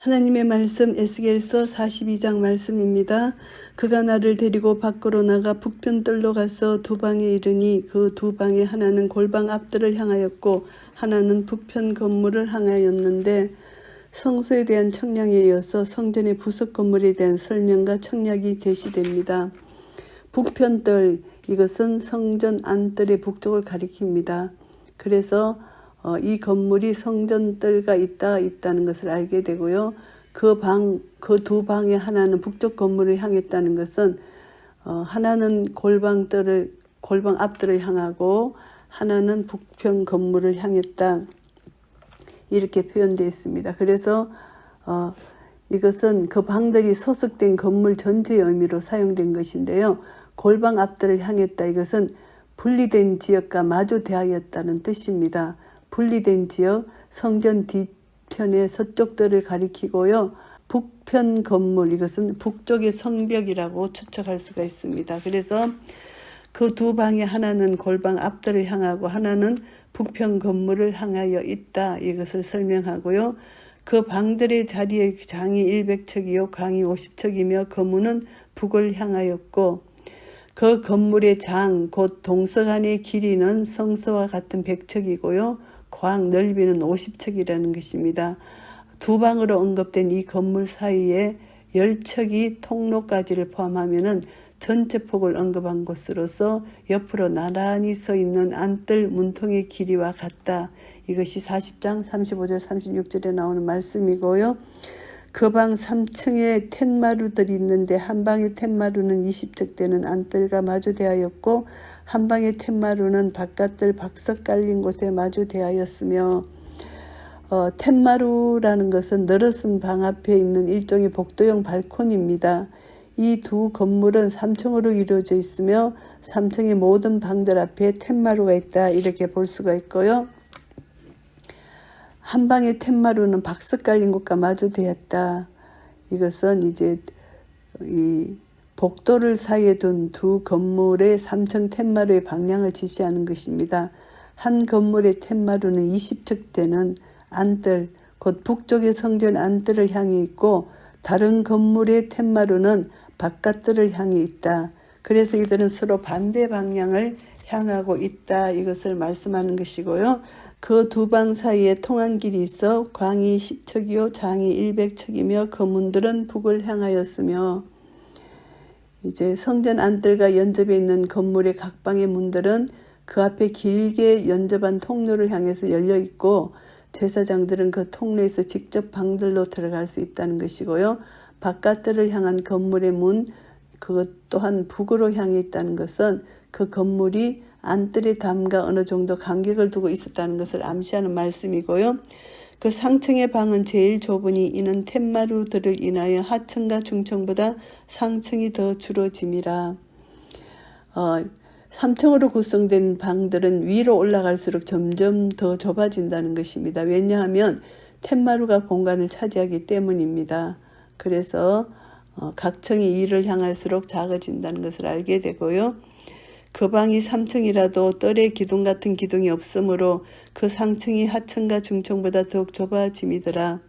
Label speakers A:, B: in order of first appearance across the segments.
A: 하나님의 말씀 에스겔서 42장 말씀입니다. 그가 나를 데리고 밖으로 나가 북편뜰로 가서 두 방에 이르니 그 두 방에 하나는 골방 앞뜰을 향하였고 하나는 북편 건물을 향하였는데 성소에 대한 청량에 이어서 성전의 부속 건물에 대한 설명과 청략이 제시됩니다. 북편뜰, 이것은 성전 안뜰의 북쪽을 가리킵니다. 그래서 이 건물이 성전뜰가 있다는 것을 알게 되고요. 그 두 방의 하나는 북쪽 건물을 향했다는 것은 하나는 골방 앞뜰을 향하고 하나는 북편 건물을 향했다. 이렇게 표현되어 있습니다. 그래서 이것은 그 방들이 소속된 건물 전체의 의미로 사용된 것인데요. 골방 앞뜰을 향했다. 이것은 분리된 지역과 마주 대하였다는 뜻입니다. 분리된 지역, 성전 뒤편의 서쪽들을 가리키고요. 북편 건물, 이것은 북쪽의 성벽이라고 추측할 수가 있습니다. 그래서 그 두 방에 하나는 골방 앞뜰을 향하고 하나는 북편 건물을 향하여 있다. 이것을 설명하고요. 그 방들의 자리의 장이 100척이요 광이 50척이며 거문은 북을 향하였고 그 건물의 장, 곧 동서간의 길이는 성소와 같은 100척이고요. 광 넓이는 50척이라는 것입니다. 두 방으로 언급된 이 건물 사이에 10척이 통로까지를 포함하면 전체 폭을 언급한 것으로서 옆으로 나란히 서 있는 안뜰 문통의 길이와 같다. 이것이 40장 35절 36절에 나오는 말씀이고요. 그 방 3층에 텐마루들이 있는데 한 방의 텐마루는 20척 되는 안뜰과 마주대하였고 한 방의 텐마루는 바깥뜰 박석 깔린 곳에 마주대하였으며 텐마루라는 것은 늘어선 방 앞에 있는 일종의 복도형 발코니입니다. 이 두 건물은 3층으로 이루어져 있으며 3층의 모든 방들 앞에 텐마루가 있다. 이렇게 볼 수가 있고요. 한 방의 텐마루는 박석 깔린 곳과 마주되었다. 이것은 이제 이 복도를 사이에 둔 두 건물의 3층 텐마루의 방향을 지시하는 것입니다. 한 건물의 텐마루는 20척 되는 안뜰, 곧 북쪽의 성전 안뜰을 향해 있고 다른 건물의 텐마루는 바깥뜰을 향해 있다. 그래서 이들은 서로 반대 방향을 향하고 있다. 이것을 말씀하는 것이고요. 그 두 방 사이에 통한 길이 있어 광이 10척이요 장이 100척이며 그 문들은 북을 향하였으며 이제 성전 안뜰과 연접해 있는 건물의 각 방의 문들은 그 앞에 길게 연접한 통로를 향해서 열려 있고 제사장들은 그 통로에서 직접 방들로 들어갈 수 있다는 것이고요. 바깥뜰을 향한 건물의 문, 그것 또한 북으로 향해 있다는 것은 그 건물이 안뜰의 담과 어느 정도 간격을 두고 있었다는 것을 암시하는 말씀이고요. 그 상층의 방은 제일 좁으니 이는 텐마루들을 인하여 하층과 중층보다 상층이 더 줄어짐이라. 3층으로 구성된 방들은 위로 올라갈수록 점점 더 좁아진다는 것입니다. 왜냐하면 텐마루가 공간을 차지하기 때문입니다. 그래서 각 층이 위를 향할수록 작아진다는 것을 알게 되고요. 그 방이 3층이라도 뜰에 기둥 같은 기둥이 없으므로 그 상층이 하층과 중층보다 더욱 좁아짐이더라.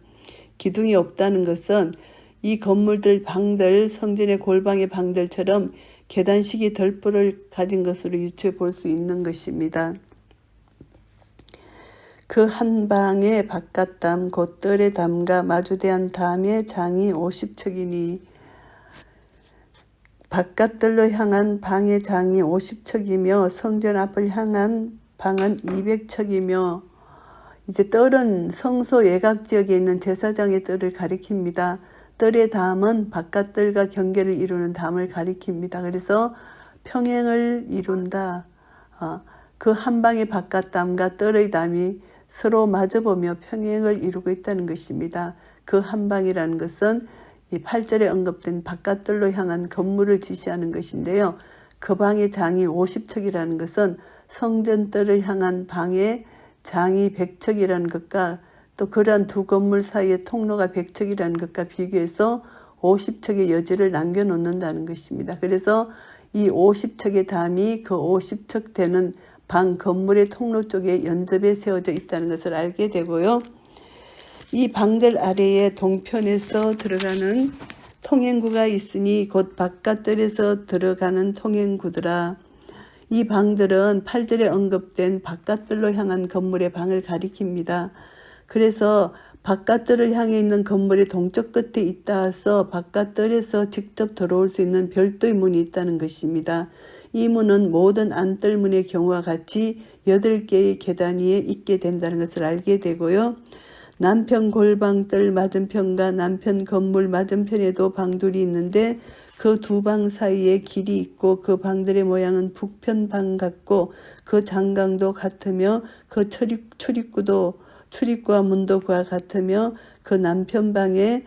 A: 기둥이 없다는 것은 이 건물들 방들, 성전의 골방의 방들처럼 계단식이 덜불을 가진 것으로 유추해 볼 수 있는 것입니다. 그 한 방의 바깥담, 곧 뜰의 담과 마주대한 담의 장이 50척이니 바깥뜰로 향한 방의 장이 50척이며 성전 앞을 향한 방은 200척이며 이제 뜰은 성소 예각지역에 있는 제사장의 뜰을 가리킵니다. 뜰의 담은 바깥뜰과 경계를 이루는 담을 가리킵니다. 그래서 평행을 이룬다. 그 한 방의 바깥담과 뜰의 담이 서로 마주보며 평행을 이루고 있다는 것입니다. 그 한 방이라는 것은 이 8절에 언급된 바깥뜰로 향한 건물을 지시하는 것인데요. 그 방의 장이 50척이라는 것은 성전뜰을 향한 방의 장이 100척이라는 것과 또 그러한 두 건물 사이의 통로가 100척이라는 것과 비교해서 50척의 여지를 남겨놓는다는 것입니다. 그래서 이 50척의 담이 그 50척 되는 방 건물의 통로 쪽에 연접해 세워져 있다는 것을 알게 되고요. 이 방들 아래에 동편에서 들어가는 통행구가 있으니 곧 바깥들에서 들어가는 통행구더라. 이 방들은 8절에 언급된 바깥들로 향한 건물의 방을 가리킵니다. 그래서 바깥들을 향해 있는 건물의 동쪽 끝에 있다 해서 바깥들에서 직접 들어올 수 있는 별도의 문이 있다는 것입니다. 이 문은 모든 안뜰문의 경우와 같이 8개의 계단 위에 있게 된다는 것을 알게 되고요. 남편 골방뜰 맞은편과 남편 건물 맞은편에도 방둘이 있는데 그 두 방 사이에 길이 있고 그 방들의 모양은 북편 방 같고 그 장강도 같으며 그 출입구와 문도 그와 같으며 그 남편 방에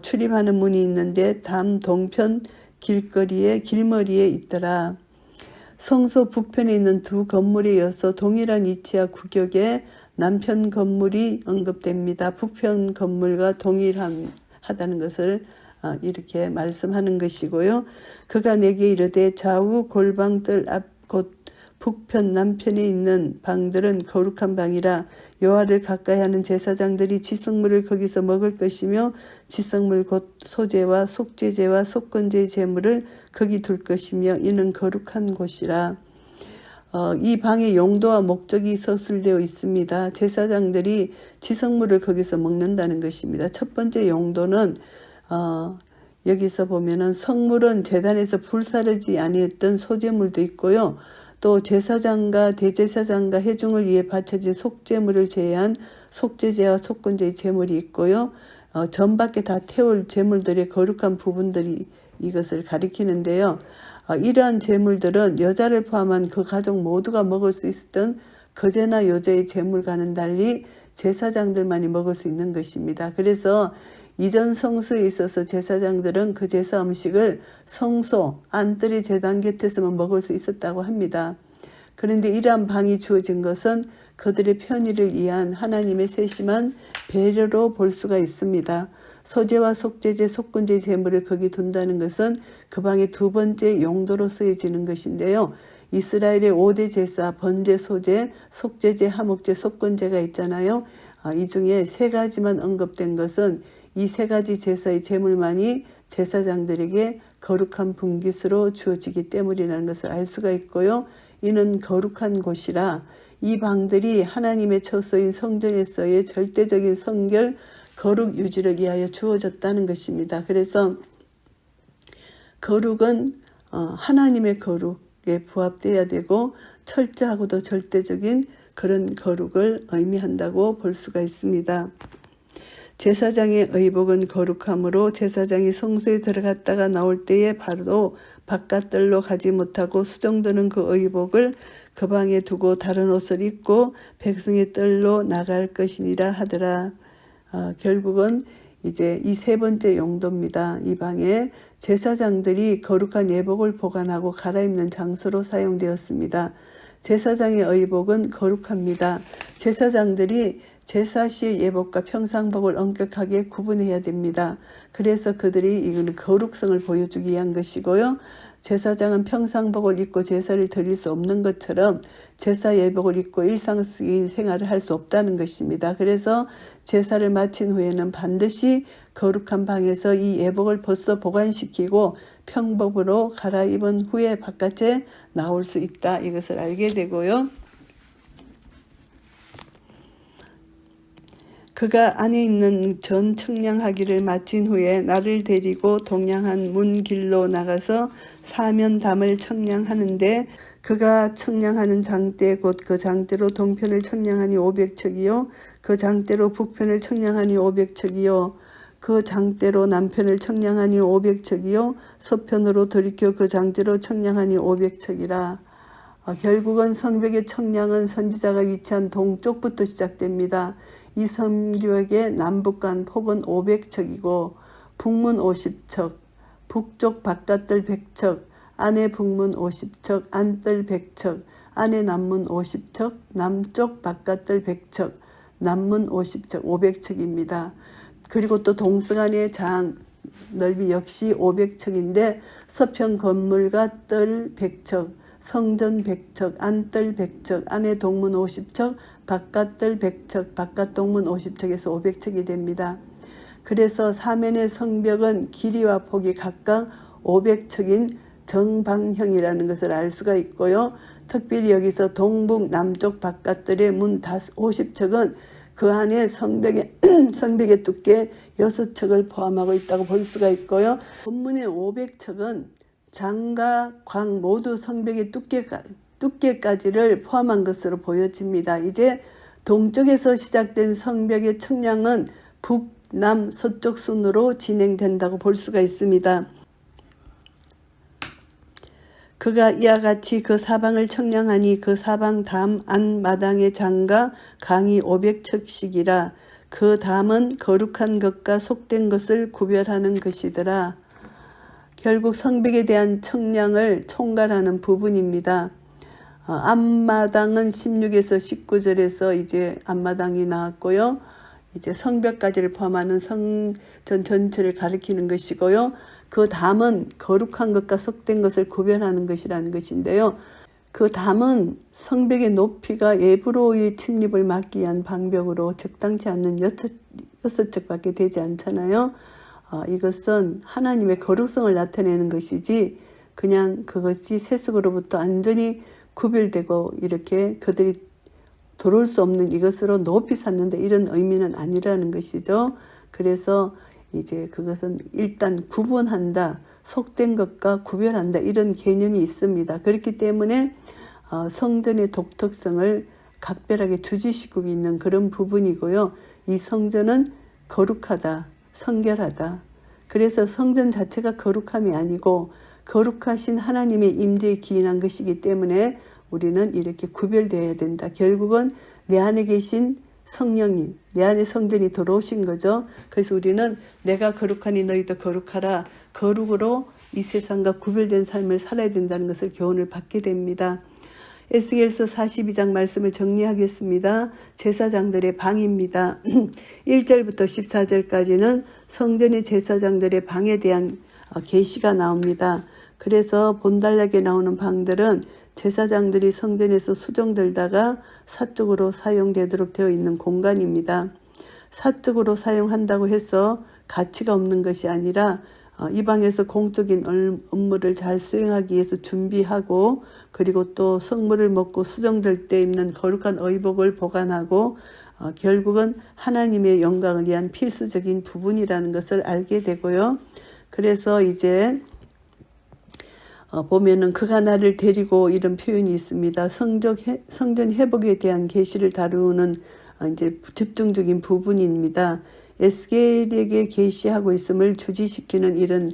A: 출입하는 문이 있는데 담 동편 길머리에 있더라. 성소 북편에 있는 두 건물에 이어서 동일한 위치와 구격에 남편 건물이 언급됩니다. 북편 건물과 동일하다는 것을 이렇게 말씀하는 것이고요. 그가 내게 이르되 좌우 골방뜰 앞 곧 북편 남편에 있는 방들은 거룩한 방이라. 여호와를 가까이 하는 제사장들이 지성물을 거기서 먹을 것이며 지성물 곧 소제와 속죄제와 속건제의 제물을 거기 둘 것이며 이는 거룩한 곳이라. 이 방의 용도와 목적이 서술되어 있습니다. 제사장들이 지성물을 거기서 먹는다는 것입니다. 첫 번째 용도는 여기서 보면은 성물은 제단에서 불사르지 아니했던 소제물도 있고요. 또 제사장과 대제사장과 회중을 위해 바쳐진 속제물을 제외한 속죄제와 속건제의 제물이 있고요. 전 밖에 다 태울 제물들의 거룩한 부분들이 이것을 가리키는데요. 이러한 제물들은 여자를 포함한 그 가족 모두가 먹을 수 있었던 거제나 요제의 제물과는 달리 제사장들만이 먹을 수 있는 것입니다. 그래서 이전 성소에 있어서 제사장들은 그 제사 음식을 성소, 안뜰의 제단 곁에서만 먹을 수 있었다고 합니다. 그런데 이러한 방이 주어진 것은 그들의 편의를 위한 하나님의 세심한 배려로 볼 수가 있습니다. 소제와 속죄제, 속건제 제물을 거기 둔다는 것은 그 방의 두 번째 용도로 쓰여지는 것인데요. 이스라엘의 5대 제사, 번제, 소제, 속죄제, 하목제, 속건제가 있잖아요. 이 중에 3가지만 언급된 것은 이 3가지 제사의 제물만이 제사장들에게 거룩한 분깃으로 주어지기 때문이라는 것을 알 수가 있고요. 이는 거룩한 곳이라 이 방들이 하나님의 처소인 성전에서의 절대적인 성결, 거룩 유지를 위하여 주어졌다는 것입니다. 그래서 거룩은 하나님의 거룩에 부합되어야 되고 철저하고도 절대적인 그런 거룩을 의미한다고 볼 수가 있습니다. 제사장의 의복은 거룩하므로 제사장이 성소에 들어갔다가 나올 때에 바로 바깥들로 가지 못하고 수정되는 그 의복을 그 방에 두고 다른 옷을 입고 백성의 뜰로 나갈 것이니라 하더라. 결국은 이제 이 3번째 용도입니다. 이 방에 제사장들이 거룩한 예복을 보관하고 갈아입는 장소로 사용되었습니다. 제사장의 의복은 거룩합니다. 제사장들이 제사 시의 예복과 평상복을 엄격하게 구분해야 됩니다. 그래서 그들이 이거는 거룩성을 보여주기 위한 것이고요. 제사장은 평상복을 입고 제사를 드릴 수 없는 것처럼 제사 예복을 입고 일상적인 생활을 할 수 없다는 것입니다. 그래서 제사를 마친 후에는 반드시 거룩한 방에서 이 예복을 벗어 보관시키고 평복으로 갈아입은 후에 바깥에 나올 수 있다. 이것을 알게 되고요. 그가 안에 있는 전 청량하기를 마친 후에 나를 데리고 동량한 문 길로 나가서 사면담을 청량하는데 그가 청량하는 장대 곧 그 장대로 동편을 청량하니 500척이요 그 장대로 북편을 청량하니 500척이요 그 장대로 남편을 청량하니 500척이요 서편으로 돌이켜 그 장대로 청량하니 500척이라. 결국은 성벽의 청량은 선지자가 위치한 동쪽부터 시작됩니다. 이 성벽의 남북간 폭은 500척이고 북문 50척, 북쪽 바깥뜰 100척, 안에 북문 50척, 안뜰 100척, 안에 남문 50척, 남쪽 바깥뜰 100척, 남문 50척, 500척입니다. 그리고 또 동승안의 장 넓이 역시 500척인데 서편 건물과 뜰 100척, 성전 100척, 안뜰 100척, 안에 동문 50척, 바깥들 100척, 바깥 동문 50척에서 500척이 됩니다. 그래서 사면의 성벽은 길이와 폭이 각각 500척인 정방형이라는 것을 알 수가 있고요. 특별히 여기서 동북 남쪽 바깥들의 문 50척은 그 안에 성벽의 두께 6척을 포함하고 있다고 볼 수가 있고요. 본문의 500척은 장과 광 모두 성벽의 두께까지를 포함한 것으로 보여집니다. 이제 동쪽에서 시작된 성벽의 청량은 북, 남, 서쪽 순으로 진행된다고 볼 수가 있습니다. 그가 이와 같이 그 사방을 청량하니 그 사방 담 안마당의 장과 강이 500척씩이라 그 담은 거룩한 것과 속된 것을 구별하는 것이더라. 결국 성벽에 대한 청량을 총괄하는 부분입니다. 앞마당은 16에서 19절에서 이제 앞마당이 나왔고요. 이제 성벽까지를 포함하는 성전 전체를 가리키는 것이고요. 그 담은 거룩한 것과 속된 것을 구별하는 것이라는 것인데요. 그 담은 성벽의 높이가 예브로의 침입을 막기 위한 방벽으로 적당치 않는 6척밖에 되지 않잖아요. 이것은 하나님의 거룩성을 나타내는 것이지 그냥 그것이 세속으로부터 완전히 구별되고 이렇게 그들이 들어올 수 없는 이것으로 높이 샀는데 이런 의미는 아니라는 것이죠. 그래서 이제 그것은 일단 구분한다, 속된 것과 구별한다 이런 개념이 있습니다. 그렇기 때문에 성전의 독특성을 각별하게 주지시키고 있는 그런 부분이고요. 이 성전은 거룩하다, 성결하다. 그래서 성전 자체가 거룩함이 아니고 거룩하신 하나님의 임재에 기인한 것이기 때문에 우리는 이렇게 구별되어야 된다. 결국은 내 안에 계신 성령님, 내 안에 성전이 들어오신 거죠. 그래서 우리는 내가 거룩하니 너희도 거룩하라. 거룩으로 이 세상과 구별된 삶을 살아야 된다는 것을 교훈을 받게 됩니다. 에스겔서 42장 말씀을 정리하겠습니다. 제사장들의 방입니다. 1절부터 14절까지는 성전의 제사장들의 방에 대한 계시가 나옵니다. 그래서 본달락에 나오는 방들은 제사장들이 성전에서 수종들다가 사적으로 사용되도록 되어 있는 공간입니다. 사적으로 사용한다고 해서 가치가 없는 것이 아니라 이 방에서 공적인 업무를 잘 수행하기 위해서 준비하고 그리고 또 성물을 먹고 수정될 때 입는 거룩한 의복을 보관하고 결국은 하나님의 영광을 위한 필수적인 부분이라는 것을 알게 되고요. 그래서 이제 보면은 그가 나를 데리고 이런 표현이 있습니다. 성전 회복에 대한 계시를 다루는 이제 집중적인 부분입니다. 에스겔에게 계시하고 있음을 주지시키는 이런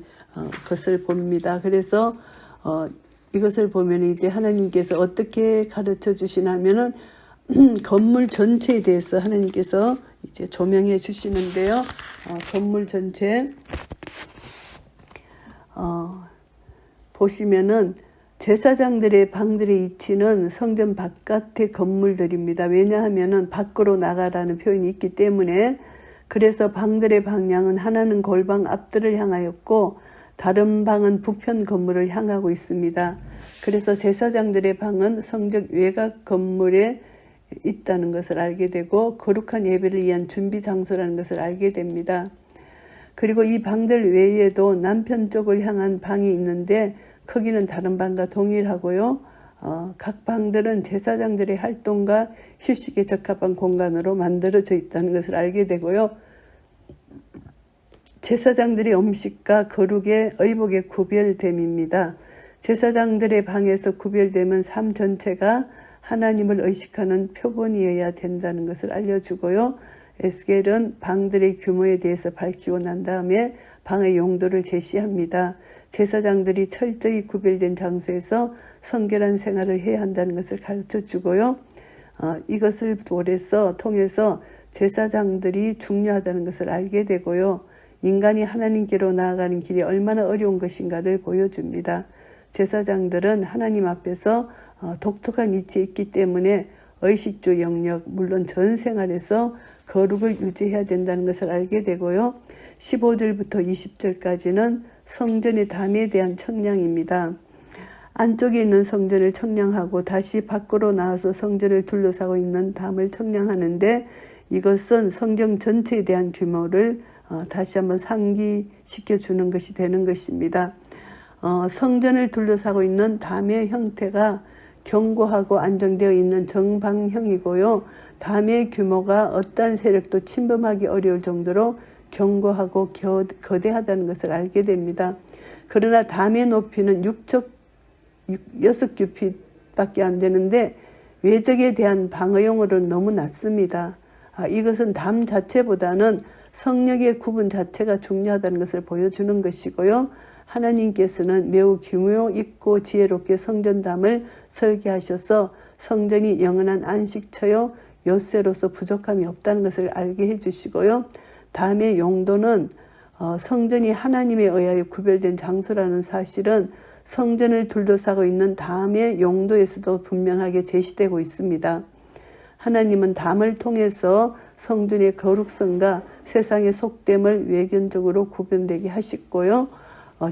A: 것을 봅니다. 그래서 이것을 보면 이제 하나님께서 어떻게 가르쳐 주시냐면은 건물 전체에 대해서 하나님께서 이제 조명해 주시는데요. 건물 전체 보시면은 제사장들의 방들의 위치는 성전 바깥의 건물들입니다. 왜냐하면은 밖으로 나가라는 표현이 있기 때문에 그래서 방들의 방향은 하나는 골방 앞들을 향하였고 다른 방은 북편 건물을 향하고 있습니다. 그래서 제사장들의 방은 성전 외곽 건물에 있다는 것을 알게 되고 거룩한 예배를 위한 준비 장소라는 것을 알게 됩니다. 그리고 이 방들 외에도 남편 쪽을 향한 방이 있는데 크기는 다른 방과 동일하고요. 각 방들은 제사장들의 활동과 휴식에 적합한 공간으로 만들어져 있다는 것을 알게 되고요. 제사장들의 음식과 거룩의 의복의 구별됨입니다. 제사장들의 방에서 구별됨은 삶 전체가 하나님을 의식하는 표본이어야 된다는 것을 알려주고요. 에스겔은 방들의 규모에 대해서 밝히고 난 다음에 방의 용도를 제시합니다. 제사장들이 철저히 구별된 장소에서 성결한 생활을 해야 한다는 것을 가르쳐 주고요. 이것을 통해서 제사장들이 중요하다는 것을 알게 되고요. 인간이 하나님께로 나아가는 길이 얼마나 어려운 것인가를 보여줍니다. 제사장들은 하나님 앞에서 독특한 위치에 있기 때문에 의식주 영역, 물론 전 생활에서 거룩을 유지해야 된다는 것을 알게 되고요. 15절부터 20절까지는 성전의 담에 대한 청량입니다. 안쪽에 있는 성전을 청량하고 다시 밖으로 나와서 성전을 둘러싸고 있는 담을 청량하는데, 이것은 성경 전체에 대한 규모를 다시 한번 상기시켜 주는 것이 되는 것입니다. 성전을 둘러싸고 있는 담의 형태가 견고하고 안정되어 있는 정방형이고요. 담의 규모가 어떠한 세력도 침범하기 어려울 정도로 견고하고 거대하다는 것을 알게 됩니다. 그러나 담의 높이는 6규빗밖에 안 되는데 외적에 대한 방어용으로는 너무 낮습니다. 이것은 담 자체보다는 성역의 구분 자체가 중요하다는 것을 보여주는 것이고요. 하나님께서는 매우 규모 있고 지혜롭게 성전담을 설계하셔서 성전이 영원한 안식처요 요새로서 부족함이 없다는 것을 알게 해주시고요. 담의 용도는 성전이 하나님에 의하여 구별된 장소라는 사실은 성전을 둘러싸고 있는 담의 용도에서도 분명하게 제시되고 있습니다. 하나님은 담을 통해서 성전의 거룩성과 세상의 속됨을 외견적으로 구분되게 하셨고요.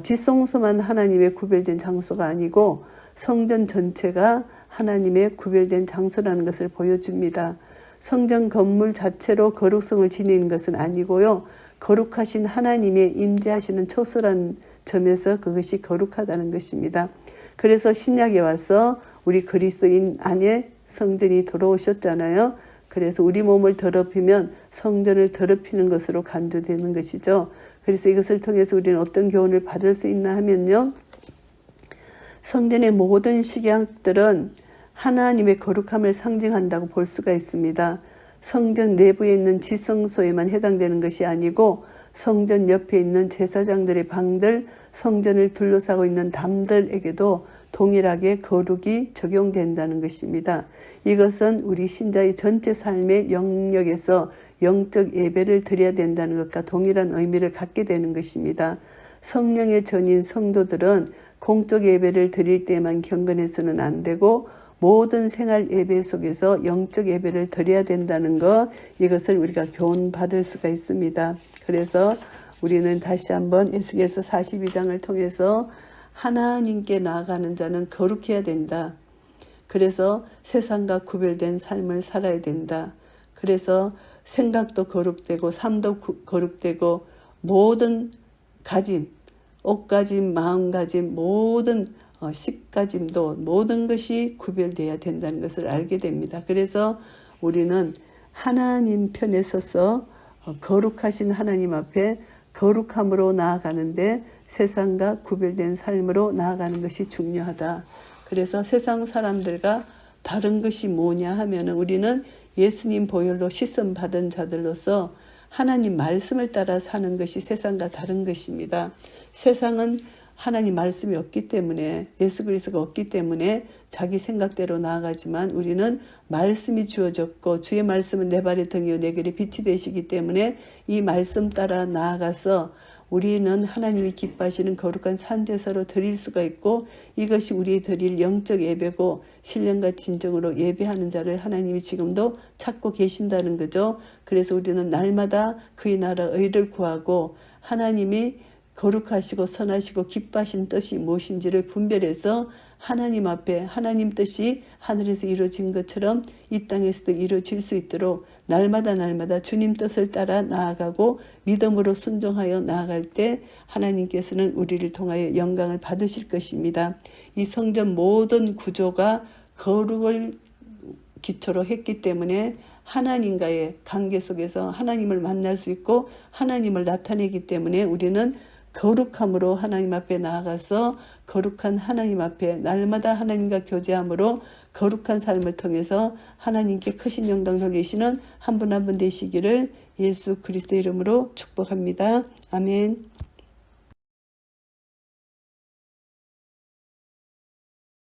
A: 지성소만 하나님의 구별된 장소가 아니고 성전 전체가 하나님의 구별된 장소라는 것을 보여줍니다. 성전 건물 자체로 거룩성을 지니는 것은 아니고요. 거룩하신 하나님의 임재하시는 처소라는 점에서 그것이 거룩하다는 것입니다. 그래서 신약에 와서 우리 그리스도인 안에 성전이 들어오셨잖아요. 그래서 우리 몸을 더럽히면 성전을 더럽히는 것으로 간주되는 것이죠. 그래서 이것을 통해서 우리는 어떤 교훈을 받을 수 있나 하면요. 성전의 모든 식약들은 하나님의 거룩함을 상징한다고 볼 수가 있습니다. 성전 내부에 있는 지성소에만 해당되는 것이 아니고 성전 옆에 있는 제사장들의 방들, 성전을 둘러싸고 있는 담들에게도 동일하게 거룩이 적용된다는 것입니다. 이것은 우리 신자의 전체 삶의 영역에서 영적 예배를 드려야 된다는 것과 동일한 의미를 갖게 되는 것입니다. 성령의 전인 성도들은 공적 예배를 드릴 때만 경건해서는 안 되고 모든 생활 예배 속에서 영적 예배를 드려야 된다는 것, 이것을 우리가 교훈받을 수가 있습니다. 그래서 우리는 다시 한번 에스겔서 42장을 통해서 하나님께 나아가는 자는 거룩해야 된다. 그래서 세상과 구별된 삶을 살아야 된다. 그래서 생각도 거룩되고 삶도 거룩되고 모든 가짐, 옷가짐, 마음가짐, 모든 식가짐도 모든 것이 구별되어야 된다는 것을 알게 됩니다. 그래서 우리는 하나님 편에 서서 거룩하신 하나님 앞에 거룩함으로 나아가는데 세상과 구별된 삶으로 나아가는 것이 중요하다. 그래서 세상 사람들과 다른 것이 뭐냐 하면 우리는 예수님 보혈로 씻음 받은 자들로서 하나님 말씀을 따라 사는 것이 세상과 다른 것입니다. 세상은 하나님 말씀이 없기 때문에, 예수 그리스도가 없기 때문에 자기 생각대로 나아가지만 우리는 말씀이 주어졌고 주의 말씀은 내 발의 등이요 내 길의 빛이 되시기 때문에 이 말씀 따라 나아가서 우리는 하나님이 기뻐하시는 거룩한 산제사로 드릴 수가 있고, 이것이 우리 드릴 영적 예배고 신령과 진정으로 예배하는 자를 하나님이 지금도 찾고 계신다는 거죠. 그래서 우리는 날마다 그의 나라 의를 구하고 하나님이 거룩하시고 선하시고 기뻐하신 뜻이 무엇인지를 분별해서 하나님 앞에 하나님 뜻이 하늘에서 이루어진 것처럼 이 땅에서도 이루어질 수 있도록 날마다 주님 뜻을 따라 나아가고 믿음으로 순종하여 나아갈 때 하나님께서는 우리를 통하여 영광을 받으실 것입니다. 이 성전 모든 구조가 거룩을 기초로 했기 때문에 하나님과의 관계 속에서 하나님을 만날 수 있고 하나님을 나타내기 때문에 우리는 거룩함으로 하나님 앞에 나아가서 거룩한 하나님 앞에 날마다 하나님과 교제함으로 거룩한 삶을 통해서 하나님께 크신 영광 돌리시는 한 분 한 분 되시기를 예수 그리스도 이름으로 축복합니다. 아멘.